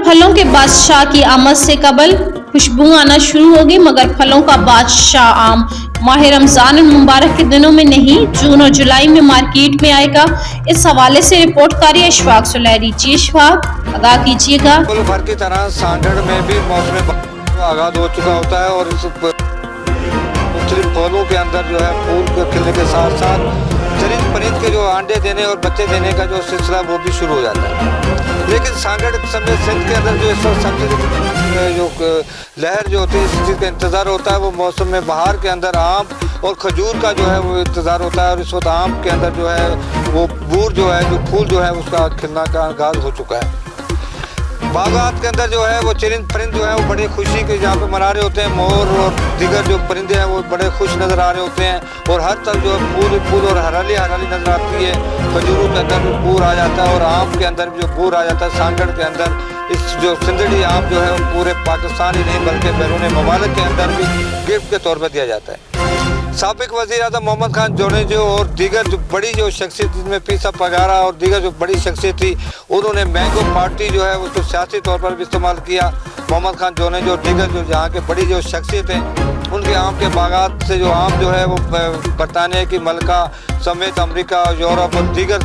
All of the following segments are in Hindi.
फलों के बादशाह की आमद से कबल खुशबू आना शुरू होगी, मगर फलों का बादशाह आम माह रमजान मुबारक के दिनों में नहीं, जून और जुलाई में मार्केट में आएगा। इस हवाले से रिपोर्टकारी अशफाक सुलहरी। जी अशफाक, आगाह कीजिएगा। मुल्क भर की तरह सांगड़ में भी मौसम आगाज हो चुका होता है और इस मुख्तलिफ फलों के अंदर जो है फूल खिलने के साथ साथ चरिंद परिंद के जो अंडे देने और बच्चे देने का जो सिलसिला वो भी शुरू हो जाता है। लेकिन सांगड़ समेत सिंध के अंदर जो इस वक्त सबसे जो लहर जो होती है, इस चीज़ का इंतज़ार होता है, वो मौसम में बहार के अंदर आम और खजूर का जो है वो इंतज़ार होता है। और इस वक्त आम के अंदर जो है वो बूर जो है जो फूल जो है उसका खिलना का आगाज़ हो चुका है। बागात के अंदर जो है वो चरिंद परिंद जो है वो बड़ी खुशी के जहाँ पे मना रहे होते हैं। मोर और दीगर जो परिंदे हैं वो बड़े खुश नज़र आ रहे होते हैं और हर तरफ जो है फूल फूल और हरियाली हरियाली नज़र आती है। खजूरों के अंदर भी बूर आ जाता है और आम के अंदर भी जो बूर आ जाता है। सांगड़ के अंदर इस जो सिंदड़ी आम जो है वो पूरे पाकिस्तान ही नहीं बल्कि बैरून ममालिक के अंदर भी गिफ्ट के तौर पर दिया जाता है। साबिक वज़ीर आज़म मोहम्मद खान जोनेजो और दीगर जो बड़ी जो शख्सियत जिसमें पीसा पगारा और दीगर जो बड़ी शख्सियत थी, उन्होंने मैंगो पार्टी जो है उसको सियासी तौर पर भी इस्तेमाल किया। मोहम्मद खान जोनेजो और दीगर जो यहाँ के बड़ी जो शख्सियत हैं उनके आम के बागात से जो आम जो है वो बरतानिया की मलका समेत अमेरिका, यूरोप और दीगर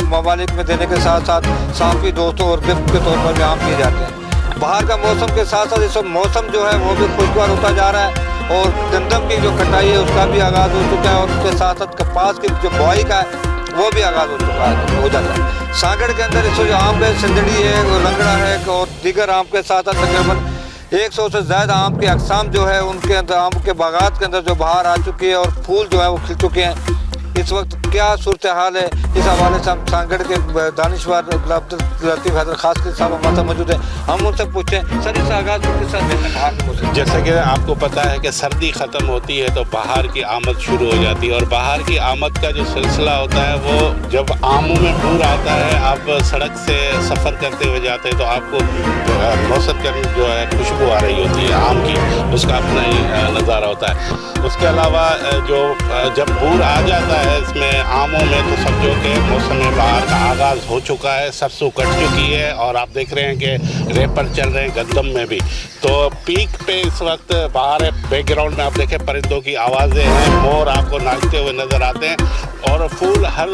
ममालिक में देने के साथ साथ साफ़ी दोस्तों और गिफ्ट के तौर पर भी आम दिए जाते हैं। बाहर का मौसम के साथ साथ इस मौसम जो है वो भी खुशगवार होता जा रहा है और गंदम की जो कटाई है उसका भी आगाज़ हो चुका है और उसके साथ साथ कपास की जो बुआई का है वो भी आगाज़ हो चुका है, हो जाता है। सांगड़ के अंदर इस जो आम है, सिंदड़ी है, लंगड़ा है और दीगर आम के साथ साथ तकरीबन 100 से ज़्यादा आम की अक़साम जो है उनके अंदर आम के बागात के अंदर जो बाहर आ चुकी है और फूल जो है वो खिल चुके हैं। इस वक्त क्या सूरत हाल है, इस हवाले से हम सांगड़ के दानिशवर लतीफ़ हैदर खास के साहब हमारे साथ मौजूद है। हम उनसे पूछें सर इस आगाज़ के साथ जैसे कि आपको पता है कि सर्दी ख़त्म होती है तो बाहर की आमद शुरू हो जाती है और बाहर की आमद का जो सिलसिला होता है वो जब आमों में बूर आता है, आप सड़क से सफ़र करते हुए जाते हैं तो आपको मौसम का जो है खुशबू आ रही होती है आम की, उसका अपना ही नज़ारा होता है। उसके अलावा जो जब बूर आ जाता है इसमें आमों में तो समझो कि मौसम बहार का आगाज़ हो चुका है, सरसों कट चुकी है और आप देख रहे हैं कि रेपर चल रहे हैं गंदम में भी। तो पीक पे इस वक्त बाहर बैकग्राउंड में आप देखें परिंदों की आवाज़ें हैं, मोर आपको नाचते हुए नज़र आते हैं और फूल हर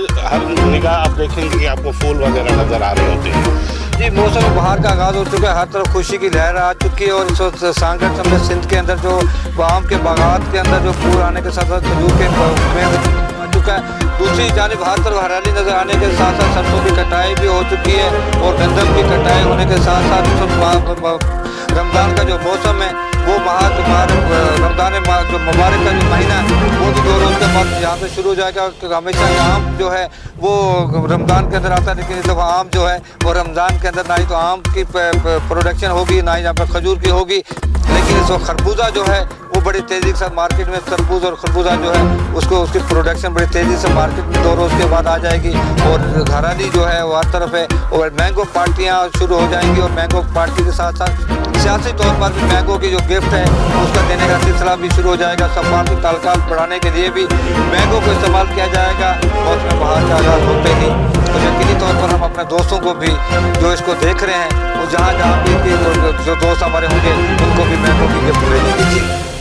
निगाह आप देखेंगे कि आपको फूल वगैरह नज़र आ रहे होते हैं। जी, मौसम बहार का आगाज़ हो चुका है, हर तरफ खुशी की लहर आ चुकी है और इस वक्त सांगड़ समेत सिंध के अंदर जो आम के बागात के अंदर जो फूल आने के साथ साथ खजूर के में चुका है। दूसरी जानिब हर तरफ हरियाली नज़र आने के साथ साथ सरसों की कटाई भी हो चुकी है और गंदम की कटाई होने के साथ साथ रमज़ान का जो मौसम है वो रमज़ान जो मुबारक का जो महीना है वो भी 2 रोज़ के बाद यहाँ पे शुरू हो जाएगा। हमेशा आम जो है वो रमज़ान के अंदर आता है, लेकिन इस दफ़ा आम जो है वो रमज़ान के अंदर ना ही तो आम की प्रोडक्शन होगी ना ही यहाँ पर खजूर की होगी, लेकिन इस वक्त खरबूजा जो है वो बड़ी तेज़ी के साथ मार्केट में तरबूज और खरबूजा जो है उसकी प्रोडक्शन बड़ी तेज़ी से मार्केट में 2 रोज़ के बाद आ जाएगी और हरियाली जो है वो हर तरफ है और मैंगो पार्टियाँ शुरू हो जाएंगी और मैंगो पार्टी के साथ साथ सियासी तौर पर भी मैंगो की जो गिफ्ट है उसका देने का सिलसिला भी शुरू हो जाएगा। सफारती ताल्लुकात बढ़ाने के लिए भी मैंगो को इस्तेमाल किया जाएगा मौसम बहार का आगाज़ होते ही। तो यकीनी तौर पर हम अपने दोस्तों को भी जो इसको देख रहे हैं वो जहाँ भी जो दोस्त हमारे होंगे उनको भी मैंगो की गिफ्ट भेजेंगे। जी।